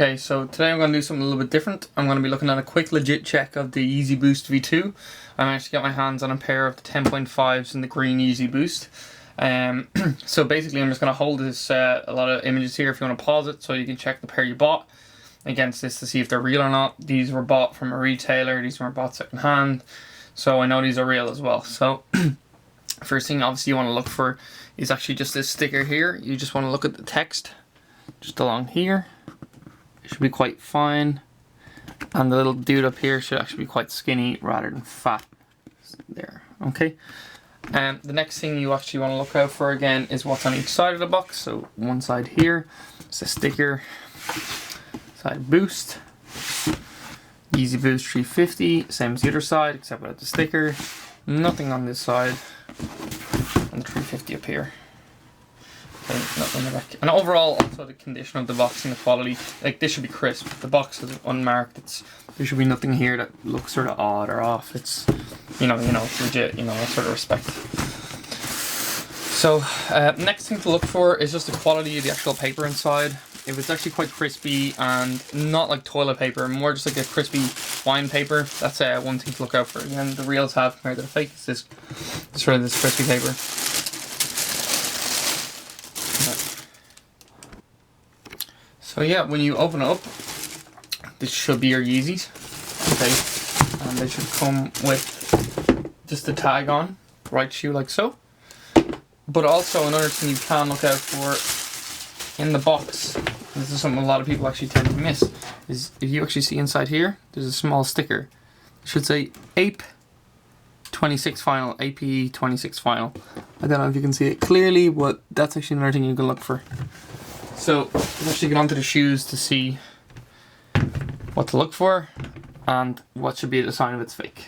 Okay, so today I'm going to do something a little bit different. I'm going to be looking at a quick legit check of the Yeezy Boost V2. I managed to get my hands on a pair of the 10.5s in the green Yeezy Boost. So basically I'm just going to hold this a lot of images here if you want to pause it so you can check the pair you bought against this to see if they're real or not. These were bought from a retailer, these were bought second hand, so I know these are real as well. So first thing obviously you want to look for is actually just this sticker here. You just want to look at the text just along here. It should be quite fine, and the little dude up here should actually be quite skinny rather than fat there. Okay, and the next thing you actually want to look out for again is what's on each side of the box. So one side here is a sticker, side Boost, Yeezy Boost 350, same as the other side except without the sticker. Nothing on this side, and 350 up here. Okay, nothing in the back. And overall, also the condition of the box and the quality, like this should be crisp. The box is unmarked. There should be nothing here that looks sort of odd or off. It's, it's legit. That sort of respect. So next thing to look for is just the quality of the actual paper inside. If it's actually quite crispy and not like toilet paper, more just like a crispy wine paper, that's one thing to look out for. Again, the reals have compared to the fake is this crispy paper. So yeah, when you open it up, this should be your Yeezys, okay, and they should come with just the tag on, right shoe like so. But also another thing you can look out for in the box, this is something a lot of people actually tend to miss, is if you actually see inside here, there's a small sticker. It should say APE 26 final, AP 26 final. I don't know if you can see it clearly, but that's actually another thing you can look for. So let's actually get onto the shoes to see what to look for and what should be the sign of it's fake.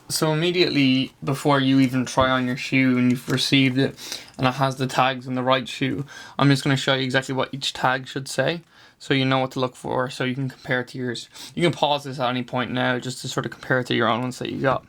So immediately before you even try on your shoe and you've received it and it has the tags on the right shoe, I'm just going to show you exactly what each tag should say so you know what to look for so you can compare it to yours. You can pause this at any point now just to sort of compare it to your own ones that you got.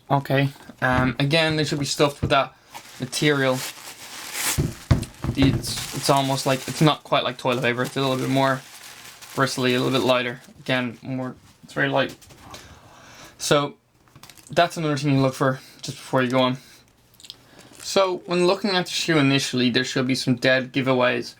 Okay, again, they should be stuffed with that material. It's almost like, it's not quite like toilet paper, it's a little bit more bristly, a little bit lighter. Again, it's very light. So that's another thing you look for just before you go on. So when looking at the shoe initially, there should be some dead giveaways.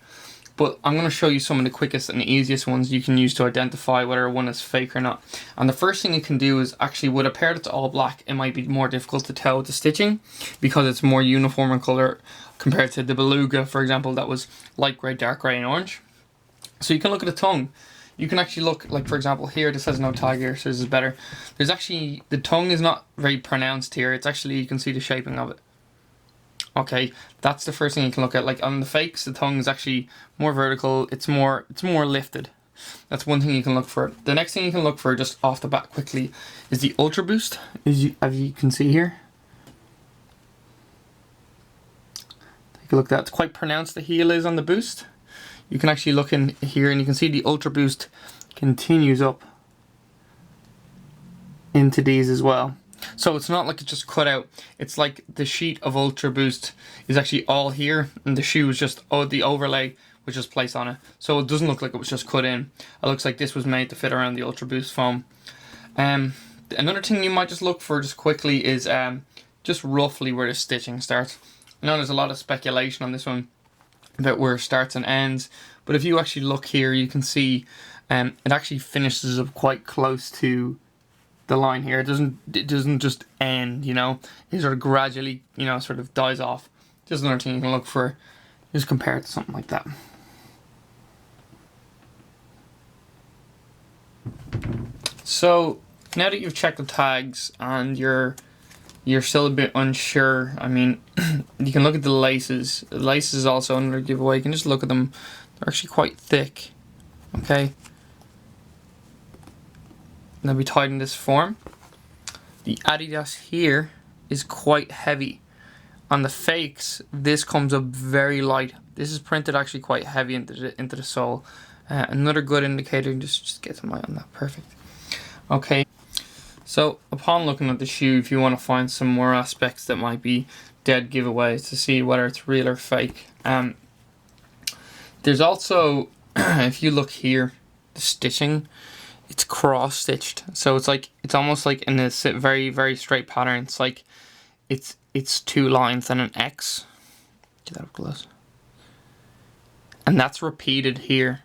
But I'm going to show you some of the quickest and easiest ones you can use to identify whether one is fake or not. And the first thing you can do is actually with a pair that's all black, it might be more difficult to tell with the stitching because it's more uniform in colour compared to the Beluga, for example, that was light grey, dark grey and orange. So you can look at the tongue. You can actually look, like for example here, this has no tag here, so this is better. There's actually, the tongue is not very pronounced here. It's actually, you can see the shaping of it. Okay, that's the first thing you can look at. Like on the fakes, the tongue is actually more vertical. It's more lifted. That's one thing you can look for. The next thing you can look for, just off the bat quickly, is the Ultra Boost. As you can see here. Take a look at that. It's quite pronounced. The heel is on the Boost. You can actually look in here, and you can see the Ultra Boost continues up into these as well. So it's not like it's just cut out. It's like the sheet of Ultra Boost is actually all here and the shoe is just, the overlay was just placed on it. So it doesn't look like it was just cut in. It looks like this was made to fit around the Ultra Boost foam. Another thing you might just look for just quickly is just roughly where the stitching starts. I know there's a lot of speculation on this one about where it starts and ends, but if you actually look here you can see it actually finishes up quite close to the line here. It doesn't just end, it sort of gradually, sort of dies off. Just another thing you can look for, just compare it to something like that. So now that you've checked the tags and you're still a bit unsure, I mean, you can look at the laces. The laces is also another giveaway. You can just look at them. They're actually quite thick. Okay. They'll be tied in this form. The Adidas here is quite heavy. On the fakes, this comes up very light This is printed actually quite heavy into the sole. Another good indicator, just get some light on that, perfect. Okay, so upon looking at the shoe, if you want to find some more aspects that might be dead giveaways to see whether it's real or fake, there's also, if you look here, the stitching, it's cross stitched, so it's almost like in this very, very straight pattern. It's like it's two lines and an X. Get that up close. And that's repeated here.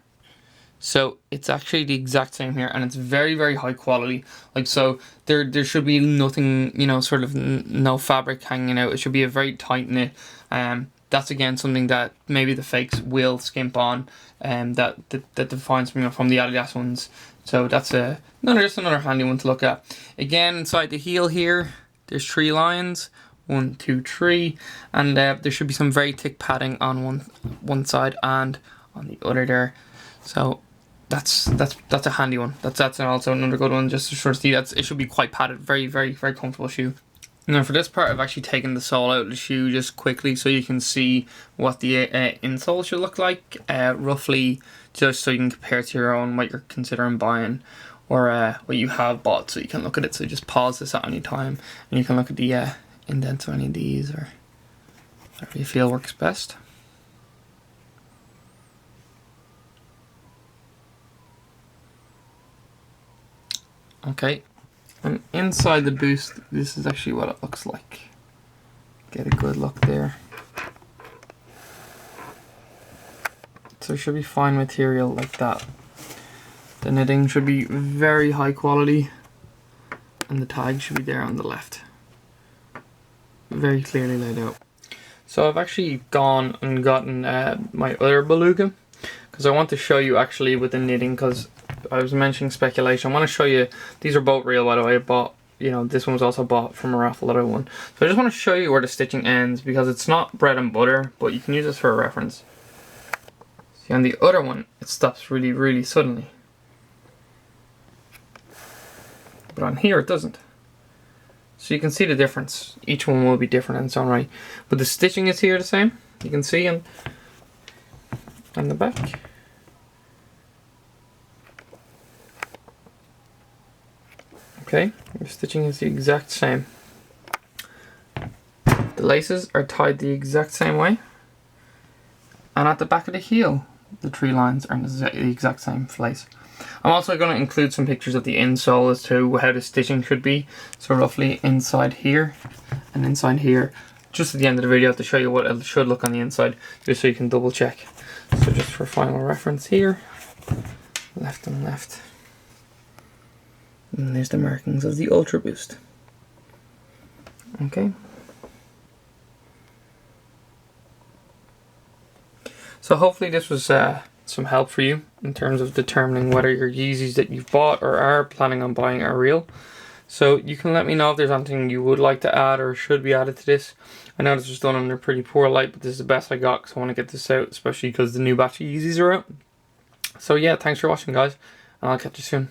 So it's actually the exact same here, and it's very, very high quality. Like, so there should be nothing, you know, sort of no fabric hanging out. It should be a very tight knit. That's again something that maybe the fakes will skimp on, that defines, you know, from the Adidas ones. So that's just another handy one to look at. Again, inside the heel here, there's 3 lines. 1, 2, 3, and there should be some very thick padding on one side and on the other there. So that's a handy one. That's also another good one, just to sort of see that it should be quite padded. Very, very, very comfortable shoe. Now for this part, I've actually taken the sole out of the shoe just quickly so you can see what the insole should look like, roughly, just so you can compare it to your own, what you're considering buying, or what you have bought, so you can look at it. So just pause this at any time and you can look at the indents of any of these, or whatever you feel works best. Okay, and inside the boost, this is actually what it looks like. Get a good look there. So it should be fine material like that. The knitting should be very high quality, and the tag should be there on the left. Very clearly laid out. So I've actually gone and gotten my other beluga, because I want to show you actually with the knitting, because I was mentioning speculation. I want to show you, these are both real by the way. I bought, you know, this one was also bought from a raffle that I won. So I just want to show you where the stitching ends, because it's not bread and butter, but you can use this for a reference. See, on the other one, it stops really, really suddenly. But on here, it doesn't. So you can see the difference. Each one will be different in its own right. But the stitching is here the same. You can see on the back. Okay, the stitching is the exact same. The laces are tied the exact same way. And at the back of the heel, the 3 lines are in the exact same place. I'm also going to include some pictures of the insole as to how the stitching should be. So roughly inside here and inside here, just at the end of the video, to show you what it should look on the inside, just so you can double check. So just for final reference here, left and left. And there's the markings of the Ultra Boost. Okay. So hopefully this was some help for you in terms of determining whether your Yeezys that you've bought or are planning on buying are real. So you can let me know if there's anything you would like to add or should be added to this. I know this was done under pretty poor light, but this is the best I got because I want to get this out, especially because the new batch of Yeezys are out. So yeah, thanks for watching guys, and I'll catch you soon.